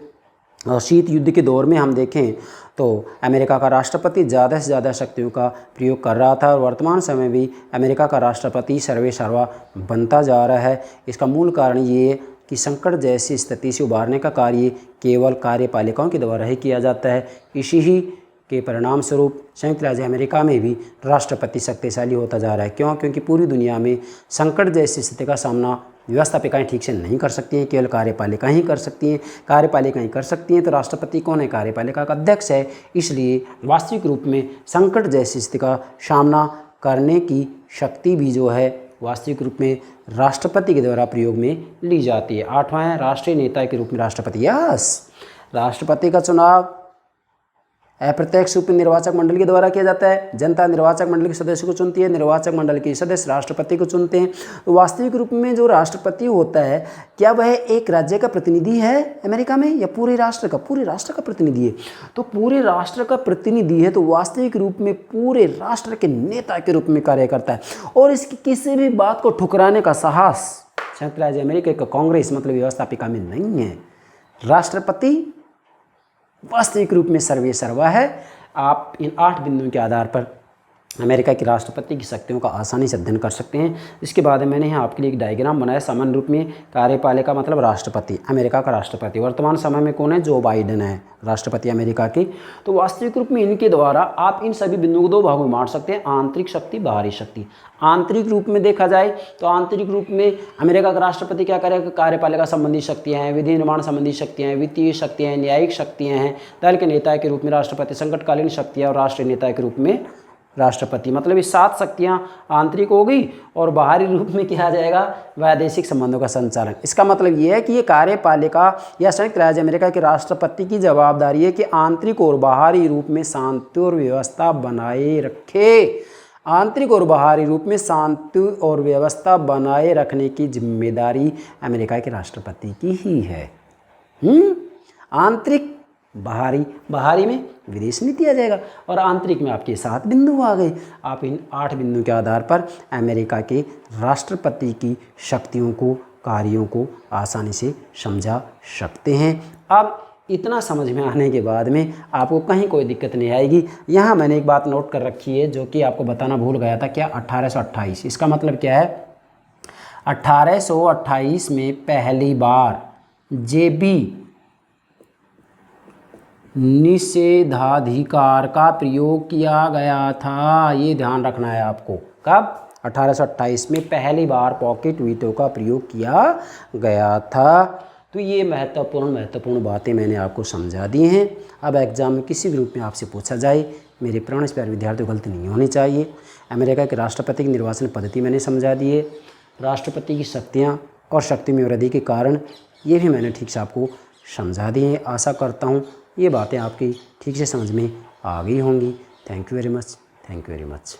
और शीत युद्ध के दौर में हम देखें तो अमेरिका का राष्ट्रपति ज़्यादा से ज़्यादा शक्तियों का प्रयोग कर रहा था, और वर्तमान समय भी अमेरिका का राष्ट्रपति सर्वे सर्वा बनता जा रहा है। इसका मूल कारण ये है कि संकट जैसी स्थिति से उबारने का कार्य केवल कार्यपालिकाओं के द्वारा ही किया जाता है। इसी ही के परिणाम स्वरूप संयुक्त राज्य अमेरिका में भी राष्ट्रपति शक्तिशाली होता जा रहा है। क्यों? क्योंकि पूरी दुनिया में संकट जैसी स्थिति का सामना व्यवस्थापिकाएँ ठीक से नहीं कर सकती हैं, केवल कार्यपालिका ही कर सकती हैं। कार्यपालिकाएँ कर सकती हैं तो राष्ट्रपति कौन है? कार्यपालिका का अध्यक्ष है। इसलिए वास्तविक रूप में संकट जैसी स्थिति का सामना करने की शक्ति भी जो है वास्तविक रूप में राष्ट्रपति के द्वारा प्रयोग में ली जाती है। आठवां है, राष्ट्रीय नेता के रूप में राष्ट्रपति। राष्ट्रपति का चुनाव अप्रत्यक्ष रूप में निर्वाचक मंडल के द्वारा किया जाता है। जनता निर्वाचक मंडल के सदस्य को चुनती है, निर्वाचक मंडल के सदस्य राष्ट्रपति को चुनते हैं। तो वास्तविक रूप में जो राष्ट्रपति होता है, क्या वह एक राज्य का प्रतिनिधि है अमेरिका में, या पूरे राष्ट्र का? पूरे राष्ट्र का प्रतिनिधि है। तो पूरे राष्ट्र का प्रतिनिधि है तो वास्तविक रूप में पूरे राष्ट्र के नेता के रूप में कार्य करता है, और इसकी किसी भी बात को ठुकराने का साहस संयुक्त राज्य अमेरिका का कांग्रेस मतलब व्यवस्थापिका में नहीं है। राष्ट्रपति वास्तविक रूप में सर्वे सर्वा है। आप इन 8 बिंदुओं के आधार पर अमेरिका के राष्ट्रपति की शक्तियों का आसानी से अध्ययन कर सकते हैं। इसके बाद मैंने यहाँ आपके लिए एक डायग्राम बनाया। सामान्य रूप में कार्यपालिका मतलब राष्ट्रपति, अमेरिका का राष्ट्रपति वर्तमान समय में कौन है? जो बाइडन है राष्ट्रपति अमेरिका की। तो वास्तविक रूप में इनके द्वारा आप इन सभी बिंदुओं को 2 भागों में बांट सकते हैं, आंतरिक शक्ति, बाहरी शक्ति। आंतरिक रूप में देखा जाए तो आंतरिक रूप में अमेरिका का राष्ट्रपति क्या करेगा? कार्यपालिका संबंधी शक्तियाँ हैं, विधि निर्माण संबंधी शक्तियाँ हैं, वित्तीय शक्तियाँ हैं, न्यायिक शक्तियाँ हैं, दल के नेता के रूप में राष्ट्रपति, संकटकालीन शक्तियाँ और राष्ट्रीय नेता के रूप में राष्ट्रपति। मतलब ये 7 शक्तियाँ आंतरिक हो गई, और बाहरी रूप में किया जाएगा वैदेशिक संबंधों का संचालन। इसका मतलब ये है कि ये कार्यपालिका या संयुक्त राज्य अमेरिका के राष्ट्रपति की जवाबदारी है कि आंतरिक और बाहरी रूप में शांति और व्यवस्था बनाए रखे। आंतरिक और बाहरी रूप में शांति और व्यवस्था बनाए रखने की जिम्मेदारी अमेरिका के राष्ट्रपति की ही है। आंतरिक, बाहरी में विदेश नीति आ जाएगा, और आंतरिक में आपके 7 बिंदु आ गए। आप इन 8 बिंदुओं के आधार पर अमेरिका के राष्ट्रपति की शक्तियों को, कार्यों को आसानी से समझा सकते हैं। अब इतना समझ में आने के बाद में आपको कहीं कोई दिक्कत नहीं आएगी। यहाँ मैंने एक बात नोट कर रखी है जो कि आपको बताना भूल गया था। क्या? 1828। इसका मतलब क्या है? 1828 में पहली बार जेबी निषेधाधिकार का प्रयोग किया गया था। ये ध्यान रखना है आपको। कब? 1828 में पहली बार पॉकेट वीटो का प्रयोग किया गया था। तो ये महत्वपूर्ण बातें मैंने आपको समझा दी हैं। अब एग्ज़ाम में किसी भी रूप में आपसे पूछा जाए, मेरे प्राण प्यारे विद्यार्थियों गलती नहीं होनी चाहिए। अमेरिका के राष्ट्रपति की निर्वाचन पद्धति मैंने समझा दी है, राष्ट्रपति की शक्तियाँ और शक्ति में वृद्धि के कारण ये भी मैंने ठीक से आपको समझा दी हैं। आशा करता हूँ ये बातें आपकी ठीक से समझ में आ गई होंगी। Thank you very much.